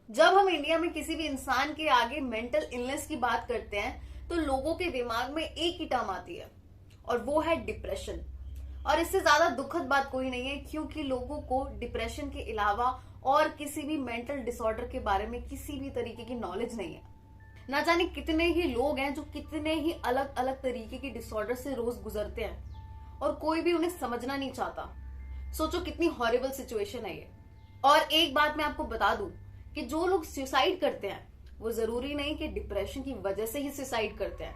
जब हम इंडिया में किसी भी इंसान के आगे मेंटल इलनेस की बात करते हैं तो लोगों के दिमाग में एक ही टर्म आती है और वो है डिप्रेशन। और इससे ज्यादा दुखद बात कोई नहीं है क्योंकि लोगों को डिप्रेशन के अलावा और किसी भी मेंटल डिसऑर्डर के बारे में किसी भी तरीके की नॉलेज नहीं है। ना जाने कितने ही लोग हैं जो कितने ही अलग अलग तरीके की डिसऑर्डर से रोज गुजरते हैं और कोई भी उन्हें समझना नहीं चाहता। सोचो कितनी हॉरिबल सिचुएशन है ये। और एक बात मैं आपको बता दूं कि जो लोग सुसाइड करते हैं वो जरूरी नहीं कि डिप्रेशन की वजह से ही सुसाइड करते हैं,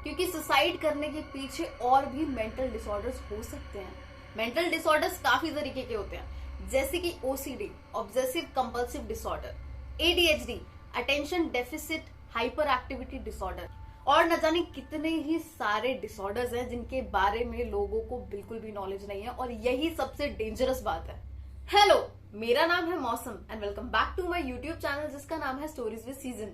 क्योंकि सुसाइड करने के पीछे और भी मेंटल डिसऑर्डर्स हो सकते हैं। मेंटल डिसऑर्डर्स काफी तरीके के होते हैं, जैसे कि OCD, obsessive compulsive disorder, ADHD, attention deficit hyper activity disorder, और न जाने कितने ही सारे डिसऑर्डर्स हैं जिनके बारे में लोगों को बिल्कुल भी नॉलेज नहीं है। और यही सबसे डेंजरस बात है। हेलो, मेरा नाम है Mausam and welcome back to my YouTube channel जिसका नाम है स्टोरीज विद सीजन।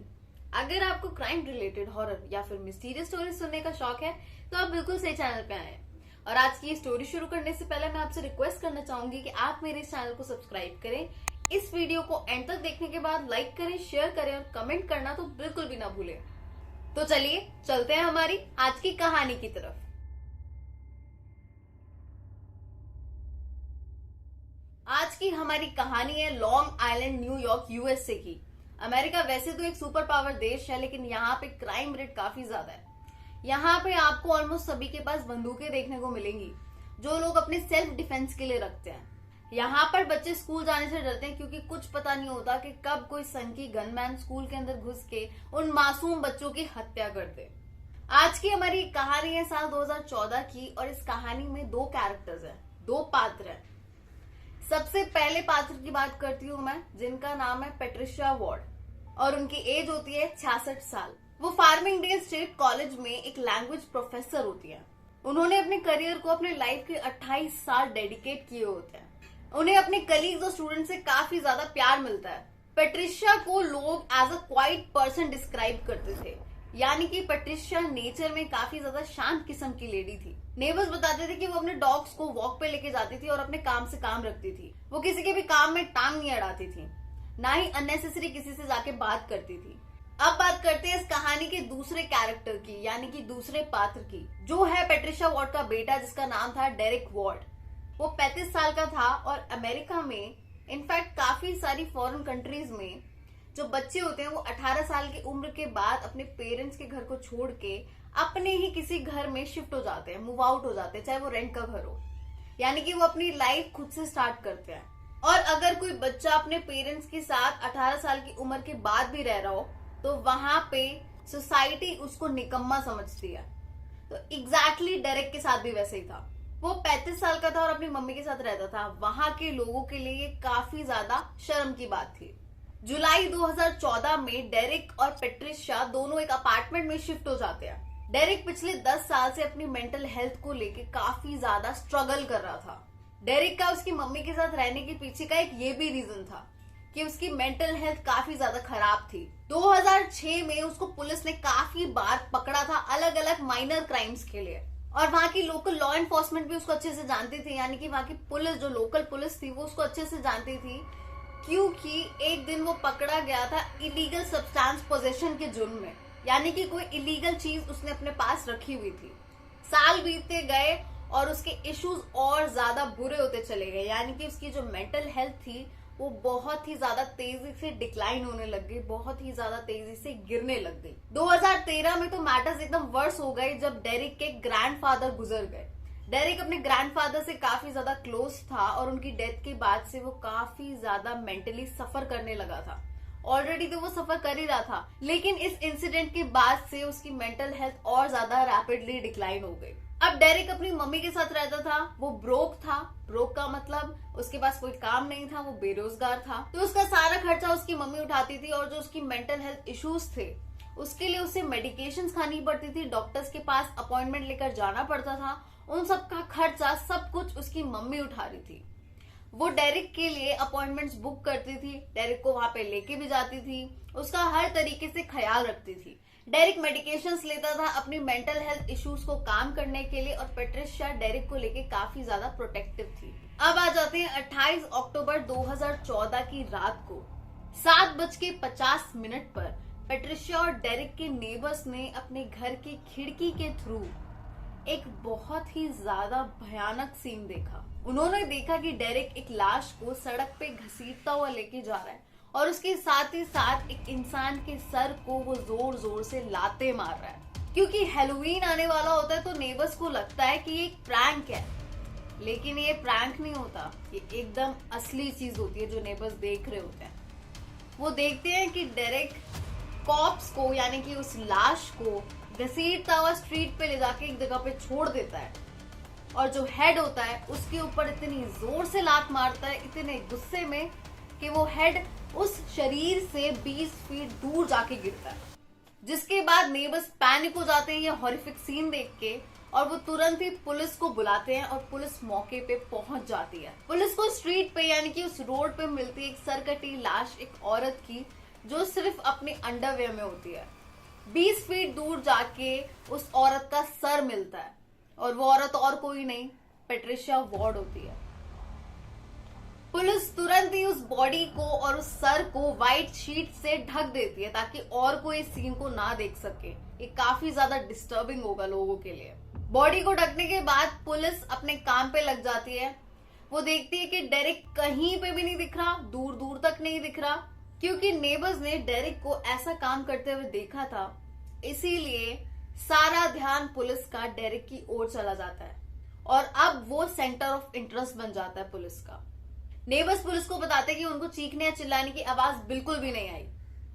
अगर आपको क्राइम रिलेटेड, हॉरर या फिर मिस्टीरियस स्टोरीज सुनने का शौक है तो आप बिल्कुल सही चैनल पे आए हैं। और आज की ये स्टोरी शुरू करने से पहले मैं आपसे रिक्वेस्ट करना चाहूंगी कि आप मेरे इस चैनल को सब्सक्राइब करें। इस वीडियो को एंड तक देखने के बाद लाइक करें, शेयर करें और कमेंट करना तो बिल्कुल भी ना भूलें। तो चलिए चलते हैं हमारी आज की कहानी की तरफ। आज की हमारी कहानी है लॉन्ग आइलैंड, न्यूयॉर्क, यूएसए की। अमेरिका वैसे तो एक सुपर पावर देश है, लेकिन यहाँ पे क्राइम रेट काफी ज्यादा है। यहाँ पे आपको ऑलमोस्ट सभी के पास बंदूकें देखने को मिलेंगी जो लोग अपने सेल्फ डिफेंस के लिए रखते हैं। यहाँ पर बच्चे स्कूल जाने से डरते हैं क्योंकि कुछ पता नहीं होता कि कब कोई सनकी गनमैन स्कूल के अंदर घुस के उन मासूम बच्चों की हत्या कर दे। आज की हमारी कहानी है साल 2014 की और इस कहानी में दो कैरेक्टर्स हैं, दो पात्र हैं। सबसे पहले पात्र की बात करती हूँ मैं, जिनका नाम है पेट्रिशिया वॉर्ड और उनकी एज होती है 66 साल। वो फार्मिंगडेल स्टेट कॉलेज में एक लैंग्वेज प्रोफेसर होती है। उन्होंने अपने करियर को अपने लाइफ के 28 साल डेडिकेट किए होते हैं। उन्हें अपने कलीग्स और स्टूडेंट से काफी ज्यादा प्यार मिलता है। पेट्रिशिया को लोग as a quiet person describe करते थे, यानी कि पेट्रिशिया नेचर में काफी ज्यादा शांत किस्म की लेडी थी। नेबर्स बताते थे कि वो अपने डॉग्स को वॉक पे लेके जाती थी और अपने काम से काम रखती थी। वो किसी के भी काम में टांग नहीं अड़ाती थी, ना ही अननेसेसरी किसी से जाके बात करती थी। अब बात करते हैं इस कहानी के दूसरे कैरेक्टर की, यानी कि दूसरे पात्र की, जो है पेट्रिशिया वॉर्ड का बेटा, जिसका नाम था डेरिक वॉर्ड। वो 35 साल का था और अमेरिका में, इनफैक्ट काफी सारी फॉरेन कंट्रीज में, जो बच्चे होते हैं वो 18 साल की उम्र के बाद अपने पेरेंट्स के घर को छोड़ के अपने ही किसी घर में शिफ्ट हो जाते हैं, मूव आउट हो जाते हैं, चाहे वो रेंट का घर हो। यानी कि वो अपनी लाइफ खुद से स्टार्ट करते हैं। और अगर कोई बच्चा अपने पेरेंट्स के साथ 18 साल की उम्र के बाद भी रह रहा हो तो वहां पे सोसाइटी उसको निकम्मा समझती है। तो एग्जैक्टली डेरेक के साथ भी वैसे ही था। वो 35 साल का था और अपनी मम्मी के साथ रहता था। वहां के लोगों के लिए ये काफी ज्यादा शर्म की बात थी। जुलाई 2014 में डेरिक और पेट्रिशिया दोनों एक अपार्टमेंट में शिफ्ट हो जाते हैं। डेरिक पिछले 10 साल से अपनी मेंटल हेल्थ को लेके काफी ज्यादा स्ट्रगल कर रहा था। डेरिक का उसकी मम्मी के साथ रहने के पीछे का एक ये भी रीजन था कि उसकी मेंटल हेल्थ काफी ज्यादा खराब थी। 2006 में उसको पुलिस ने काफी बार पकड़ा था अलग अलग माइनर क्राइम्स के लिए, और वहां की लोकल लॉ एनफोर्समेंट भी उसको अच्छे से जानती थी। यानी कि वहां की पुलिस, जो लोकल पुलिस थी, वो उसको अच्छे से जानती थी, क्योंकि एक दिन वो पकड़ा गया था इलीगल सब्सटेंस पोजेशन के जुर्म में। यानी कि कोई इलीगल चीज उसने अपने पास रखी हुई थी। साल बीतते गए और उसके इश्यूज और ज्यादा बुरे होते चले गए। यानी कि उसकी जो मेंटल हेल्थ थी वो बहुत ही ज्यादा तेजी से डिक्लाइन होने लग गई, बहुत ही ज्यादा तेजी से गिरने लग गई। 2013 में तो मैटर्स एकदम वर्स हो गए जब डेरिक के ग्रैंडफादर गुजर गए। डेरिक अपने ग्रैंडफादर से काफी ज्यादा क्लोज था और उनकी डेथ के बाद से वो काफी ज्यादा मेंटली सफर करने लगा था। ऑलरेडी तो वो सफर कर ही रहा था, लेकिन इस इंसिडेंट के बाद से उसकी मेंटल हेल्थ और ज्यादा रैपिडली डिक्लाइन हो गई। अब डेरिक अपनी मम्मी के साथ रहता था। वो ब्रोक था। ब्रोक का मतलब उसके पास कोई काम नहीं था, वो बेरोजगार था। तो उसका सारा खर्चा उसकी मम्मी उठाती थी और जो उसकी मेंटल हेल्थ इश्यूज थे उसके लिए उसे मेडिकेशंस खानी पड़ती थी, डॉक्टर्स के पास अपॉइंटमेंट लेकर जाना पड़ता था। उन सब का खर्चा सब कुछ उसकी मम्मी उठा रही थी। वो डेरिक के लिए अपॉइंटमेंट्स बुक करती थी, डेरिक को वहां पे लेके भी जाती थी, उसका हर तरीके से ख्याल रखती थी। डेरिक मेडिकेशंस लेता था अपनी मेंटल हेल्थ इश्यूज को काम करने के लिए और पेट्रिशिया डेरिक को लेके काफी ज्यादा प्रोटेक्टिव थी। अब आ जाते हैं 28 अक्टूबर 2014 की रात को। 7:50 पर पैट्रिशिया और डेरिक के नेबर्स ने अपने घर की खिड़की के थ्रू एक बहुत ही ज्यादा भयानक सीन देखा। उन्होंने देखा कि डेरिक एक लाश को सड़क पे घसीटता हुआ लेके जा रहा है और उसके साथ ही साथ एक इंसान के सर को वो जोर जोर से लाते मार रहा है। क्योंकि हैलोवीन आने वाला होता है तो नेबर्स को लगता है कि ये एक प्रैंक है, लेकिन ये प्रैंक नहीं होता, ये एकदम असली चीज होती है जो नेबर्स देख रहे होते हैं। वो देखते हैं कि डेरिक कॉप्स को यानी कि उस लाश को घसीटता हुआ स्ट्रीट पे ले जाके एक जगह पे छोड़ देता है और जो हेड होता है उसके ऊपर इतनी जोर से लात मारता है, इतने गुस्से में, कि वो हेड उस शरीर से 20 फीट दूर जाके गिरता है। जिसके बाद नेबर्स पैनिक हो जाते हैं ये हॉरिफिक सीन देख के और वो तुरंत ही पुलिस को बुलाते हैं और पुलिस मौके पे पहुंच जाती है। पुलिस को स्ट्रीट पे यानी कि उस रोड पे मिलती है एक सरकटी लाश एक औरत की जो सिर्फ अपने अंडरवेयर में होती है। 20 फीट दूर जाके उस औरत का सर मिलता है और वो औरत और कोई नहीं, पैट्रिशिया वॉर्ड होती है। पुलिस तुरंत ही उस बॉडी को और उस सर को व्हाइट शीट से ढक देती है ताकि और कोई इस सीन को ना देख सके। ये काफी ज्यादा डिस्टर्बिंग होगा लोगों के लिए। बॉडी को ढकने के बाद पुलिस अपने काम पे लग जाती है। वो देखती है कि डेरिक कहीं पे भी नहीं दिख रहा, दूर दूर तक नहीं दिख रहा, क्योंकि नेबर्स ने डेरिक को ऐसा काम करते हुए देखा था। इसीलिए सारा ध्यान पुलिस का डेरिक की ओर चला जाता है और अब वो सेंटर ऑफ इंटरेस्ट बन जाता है पुलिस का। नेबर्स पुलिस को बताते हैं कि उनको चीखने या चिल्लाने की आवाज बिल्कुल भी नहीं आई।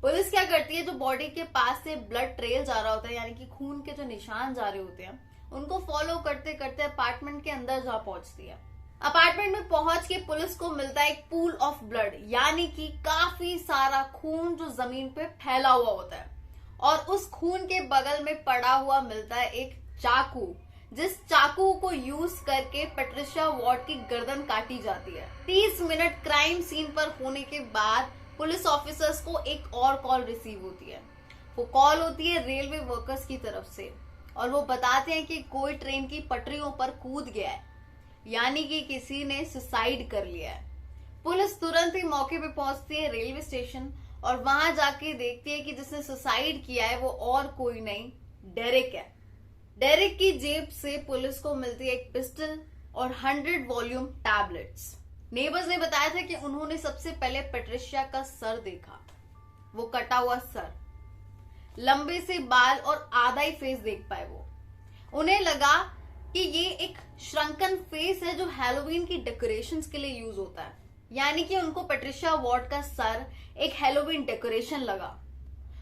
पुलिस क्या करती है, जो बॉडी के पास से ब्लड ट्रेल जा रहा होता है यानी कि खून के जो निशान जा रहे होते हैं उनको फॉलो करते करते अपार्टमेंट के अंदर जा पहुंचती है। अपार्टमेंट में पहुंच के पुलिस को मिलता है एक पूल ऑफ ब्लड यानी कि काफी सारा खून जो जमीन पे फैला हुआ होता है और उस खून के बगल में पड़ा हुआ मिलता है एक चाकू, जिस चाकू को यूज करके पैट्रिशिया वॉर्ड की गर्दन काटी जाती है। 30 मिनट क्राइम सीन पर होने के बाद पुलिस ऑफिसर्स को एक और कॉल रिसीव होती है। वो कॉल होती है रेलवे वर्कर्स की तरफ से और वो बताते हैं कि कोई ट्रेन की पटरियों पर कूद गया है, यानी कि किसी ने सुसाइड कर लिया है। पुलिस तुरंत ही मौके पे पहुंचती है रेलवे स्टेशन और वहां जाके देखती है कि जिसने सुसाइड किया है वो और कोई नहीं, डेरिक है। डेरिक की जेब से पुलिस को मिलती है एक पिस्टल और 100 वॉल्यूम टैबलेट्स। नेबर्स ने बताया था कि उन्होंने सबसे पहले पैट्रिशिया का सर देखा, वो कटा हुआ सर, लंबे से बाल और आधा ही फेस देख पाए वो। उन्हें लगा कि ये एक श्रंकन फेस है जो हैलोवीन की डेकोरेशंस के लिए यूज होता है, यानी कि उनको पैट्रिशिया वॉर्ड का सर एक हैलोवीन डेकोरेशन लगा।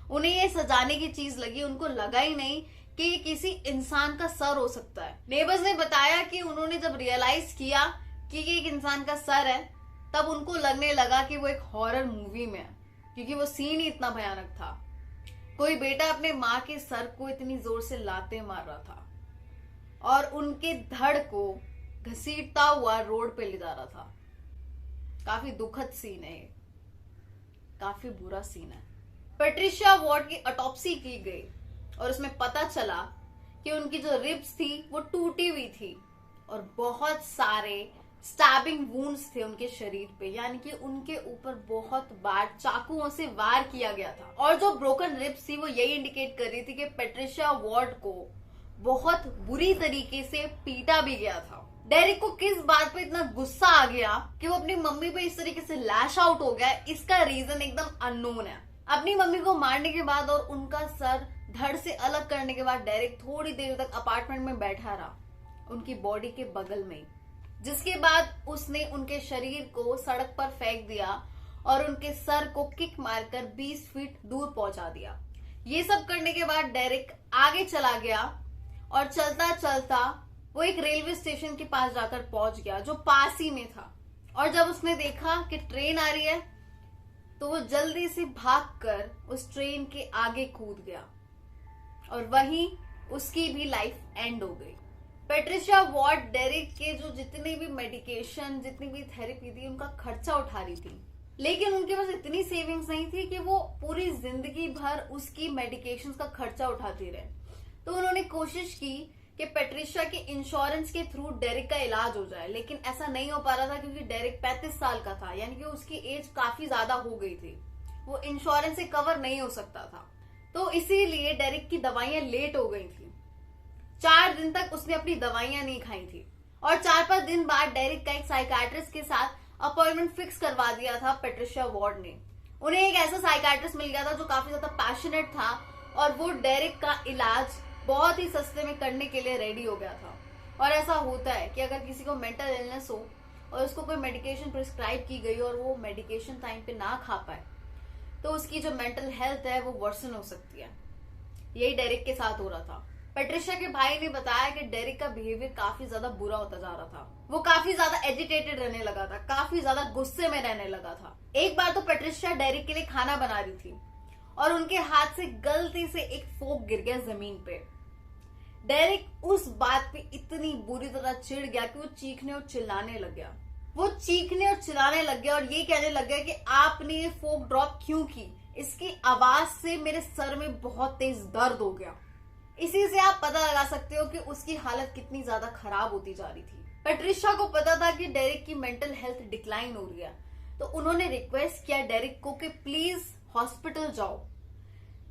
उन्हें ये सजाने की चीज लगी, उनको लगा ही नहीं कि ये किसी इंसान का सर हो सकता है। नेबर्स ने बताया कि उन्होंने जब रियलाइज किया कि ये एक इंसान का सर है तब उनको लगने लगा कि वो एक हॉरर मूवी में है, क्योंकि वो सीन ही इतना भयानक था। कोई बेटा अपने माँ के सर को इतनी जोर से लाते मार रहा था और उनके धड़ को घसीटता हुआ रोड पे ले जा रहा था। काफी दुखद सीन है ये, काफी बुरा सीन है। पैट्रिशिया वॉर्ड की ऑटोप्सी की गई और उसमें पता चला कि उनकी जो रिब्स थी वो टूटी हुई थी और बहुत सारे स्टैबिंग वुंड्स थे उनके शरीर पे, यानी कि उनके ऊपर बहुत बार चाकुओं से वार किया गया था। और जो ब्रोकन रिब्स थी वो यही इंडिकेट कर रही थी कि पैट्रिशिया वॉर्ड को बहुत बुरी तरीके से पीटा भी गया था। डेरिक को किस बात पे इतना गुस्सा आ गया कि वो अपनी मम्मी पे इस तरीके से लैश आउट हो गया, इसका रीजन एकदम अननोन है। अपनी मम्मी को मारने के बाद और उनका सर धड़ से अलग करने के बाद डेरिक थोड़ी देर तक अपार्टमेंट में बैठा रहा, उनकी बॉडी के बगल में, जिसके बाद उसने उनके शरीर को सड़क पर फेंक दिया और उनके सर को किक मारकर 20 फीट दूर पहुंचा दिया। ये सब करने के बाद डेरिक आगे चला गया और चलता चलता वो एक रेलवे स्टेशन के पास जाकर पहुंच गया जो पास ही में था। और जब उसने देखा कि ट्रेन आ रही है तो वो जल्दी से भागकर उस ट्रेन के आगे कूद गया और वहीं उसकी भी लाइफ एंड हो गई। पैट्रिशिया वॉर्ड डेरिक के जो जितने भी मेडिकेशन, जितनी भी थेरेपी थी, उनका खर्चा उठा रही थी, लेकिन उनके पास इतनी सेविंग्स नहीं थी कि वो पूरी जिंदगी भर उसकी मेडिकेशन का खर्चा उठाती रहे। तो उन्होंने कोशिश की कि पैट्रिशिया के इंश्योरेंस के थ्रू डेरिक का इलाज हो जाए, लेकिन ऐसा नहीं हो पा रहा था क्योंकि डेरिक 35 साल का था, यानी कि उसकी एज काफी ज्यादा हो गई थी। वो इंश्योरेंस से कवर नहीं हो सकता था। तो इसीलिए डेरिक की दवाइयां लेट हो गई थी। 4 दिन तक उसने अपनी दवाइयां नहीं खाई थी और 4-5 दिन बाद डेरिक का एक साइकाट्रिस्ट के साथ अपॉइंटमेंट फिक्स करवा दिया था पैट्रिशिया वार्ड ने। उन्हें एक ऐसा साइकाट्रिस्ट मिल गया था जो काफी ज्यादा पैशनेट था और वो डेरिक का इलाज बहुत ही सस्ते में करने के लिए रेडी हो गया था। और ऐसा होता है कि अगर किसी को मेंटल इलनेस हो और उसको कोई मेडिकेशन प्रिस्क्राइब की गई और वो मेडिकेशन टाइम पे ना खा पाए तो उसकी जो मेंटल हेल्थ है वो वर्सन हो सकती है। यही डेरिक के साथ हो रहा था। पैट्रिशिया के भाई ने बताया कि डेरिक का बिहेवियर काफी ज्यादा बुरा होता जा रहा था। वो काफी ज्यादा एजिटेटेड रहने लगा था, काफी ज्यादा गुस्से में रहने लगा था। एक बार तो पैट्रिशिया डेरिक के लिए खाना बना रही थी और उनके हाथ से गलती से एक फोक गिर गया जमीन पे। डेरिक उस बात पे इतनी बुरी तरह चिढ़ गया कि वो चीखने और चिल्लाने लग गया। वो चीखने और चिल्लाने लग गया और ये कहने लग गया कि आपने ये फोक ड्रॉप क्यों की। इसकी आवाज से मेरे सर में बहुत तेज दर्द हो गया। इसी से आप पता लगा सकते हो कि उसकी हालत कितनी ज्यादा खराब होती जा रही थी। पैट्रिशिया को पता था कि डेरिक की मेंटल हेल्थ डिक्लाइन हो रही है, तो उन्होंने रिक्वेस्ट किया डेरिक को कि प्लीज हॉस्पिटल जाओ,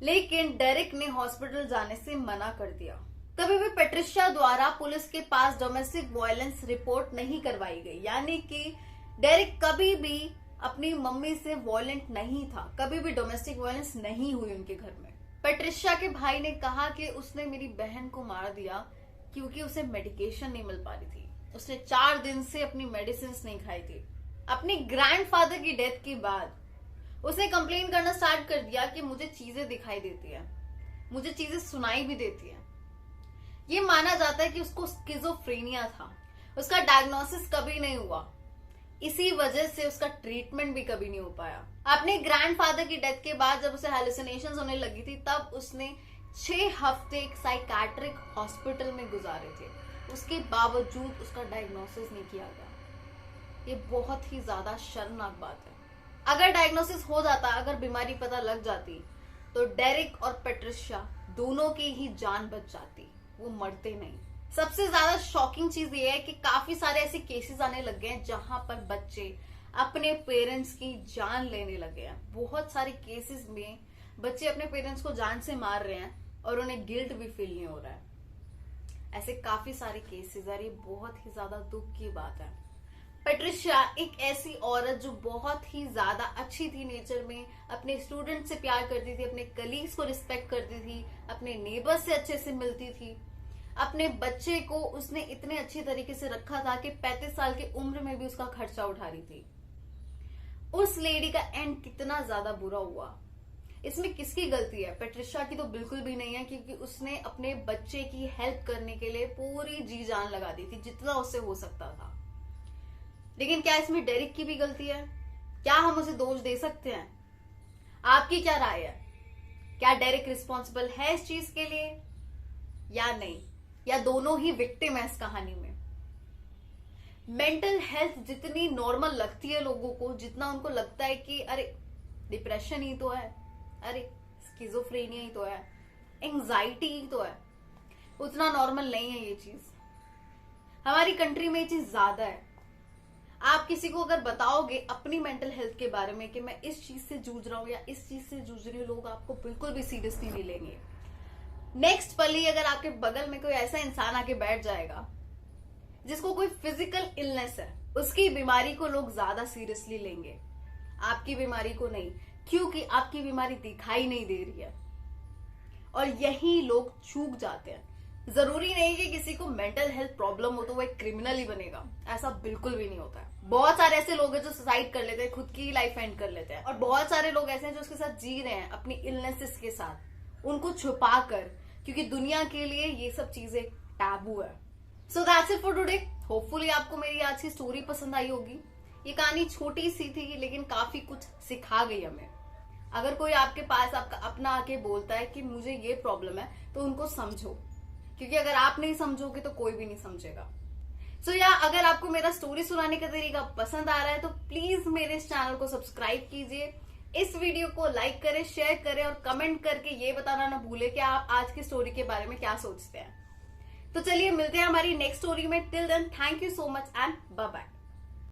लेकिन डेरिक ने हॉस्पिटल जाने से मना कर दिया। तभी भी पैट्रिशिया द्वारा पुलिस के पास डोमेस्टिक वायलेंस रिपोर्ट नहीं करवाई गई, यानी कि डेरिक कभी भी अपनी मम्मी से वायलेंट नहीं था, कभी भी डोमेस्टिक वायलेंस नहीं हुई उनके घर में। पैट्रिशिया के भाई ने कहा कि उसने मेरी बहन को मार दिया क्योंकि उसे मेडिकेशन नहीं मिल पा रही थी। उसने 4 दिन से अपनी मेडिसिन नहीं खाई थी। अपनी ग्रैंडफादर की डेथ के बाद उसने कंप्लेन करना स्टार्ट कर दिया कि मुझे चीजें दिखाई देती है, मुझे चीजें सुनाई भी देती है। ये माना जाता है कि उसको स्किज़ोफ्रेनिया था। उसका डायग्नोसिस कभी नहीं हुआ, इसी वजह से उसका ट्रीटमेंट भी कभी नहीं हो पाया। अपने ग्रैंडफादर की डेथ के बाद जब उसे हेलुसिनेशंस होने लगी थी तब उसने 6 हफ्ते एक साइकाट्रिक हॉस्पिटल में गुजारे थे। उसके बावजूद उसका डायग्नोसिस नहीं किया गया। ये बहुत ही ज्यादा शर्मनाक बात है। अगर डायग्नोसिस हो जाता, अगर बीमारी पता लग जाती तो डेरिक और पैट्रिशिया दोनों की ही जान बच जाती, वो मरते नहीं। सबसे ज्यादा शॉकिंग चीज ये है कि काफी सारे ऐसे केसेस आने लग गए हैं जहां पर बच्चे अपने पेरेंट्स की जान लेने लगे हैं। बहुत सारे केसेस में बच्चे अपने पेरेंट्स को जान से मार रहे हैं और उन्हें गिल्ट भी फील नहीं हो रहा है। ऐसे काफी सारे केसेस है, ये बहुत ही ज्यादा दुख की बात है। पैट्रिशिया एक ऐसी औरत जो बहुत ही ज्यादा अच्छी थी नेचर में, अपने स्टूडेंट से प्यार करती थी, अपने कलीग्स को रिस्पेक्ट करती थी, अपने नेबर्स से अच्छे से मिलती थी। अपने बच्चे को उसने इतने अच्छे तरीके से रखा था कि 35 साल की उम्र में भी उसका खर्चा उठा रही थी। उस लेडी का एंड कितना ज्यादा बुरा हुआ, इसमें किसकी गलती है? पैट्रिशिया की तो बिल्कुल भी नहीं है, क्योंकि उसने अपने बच्चे की हेल्प करने के लिए पूरी जी जान लगा दी थी जितना उससे हो सकता था। लेकिन क्या इसमें डेरिक की भी गलती है? क्या हम उसे दोष दे सकते हैं? आपकी क्या राय है? क्या डेरिक रिस्पॉन्सिबल है इस चीज के लिए या नहीं, या दोनों ही विक्टिम है इस कहानी में? मेंटल हेल्थ जितनी नॉर्मल लगती है लोगों को, जितना उनको लगता है कि अरे डिप्रेशन ही तो है, अरे स्किज़ोफ्रेनिया ही तो है, एंजाइटी ही तो है, उतना नॉर्मल नहीं है ये चीज। हमारी कंट्री में ये चीज ज्यादा है। आप किसी को अगर बताओगे अपनी मेंटल हेल्थ के बारे में कि मैं इस चीज से जूझ रहा हूं या इस चीज से जूझ रही हूँ, लोग आपको बिल्कुल भी सीरियसली नहीं लेंगे। नेक्स्ट पल ही अगर आपके बगल में कोई ऐसा इंसान आके बैठ जाएगा जिसको कोई फिजिकल इलनेस है, उसकी बीमारी को लोग ज्यादा सीरियसली लेंगे, आपकी बीमारी को नहीं, क्योंकि आपकी बीमारी दिखाई नहीं दे रही है। और यही लोग चूक जाते हैं। जरूरी नहीं कि किसी को मेंटल हेल्थ प्रॉब्लम हो तो वो एक क्रिमिनल ही बनेगा, ऐसा बिल्कुल भी नहीं होता है। बहुत सारे ऐसे लोग हैं जो सुसाइड कर लेते हैं, खुद की लाइफ एंड कर लेते हैं, और बहुत सारे लोग ऐसे हैं जो उसके साथ जी रहे हैं अपनी इलनेसेस के साथ, उनको छुपा कर, क्योंकि दुनिया के लिए ये सब चीजें टैबू है। So that's it for today. Hopefully आपको मेरी आज की स्टोरी पसंद आई होगी। ये कहानी छोटी सी थी लेकिन काफी कुछ सिखा गई हमें। अगर कोई आपके पास आपका अपना आके बोलता है कि मुझे ये प्रॉब्लम है, तो उनको समझो, क्योंकि अगर आप नहीं समझोगे तो कोई भी नहीं समझेगा। सो अगर आपको मेरा स्टोरी सुनाने का तरीका पसंद आ रहा है तो प्लीज मेरे इस चैनल को सब्सक्राइब कीजिए, इस वीडियो को लाइक करें, शेयर करें और कमेंट करके ये बताना ना भूले कि आप आज की स्टोरी के बारे में क्या सोचते हैं। तो चलिए मिलते हैं हमारी नेक्स्ट स्टोरी में। Till then thank you so much and bye bye.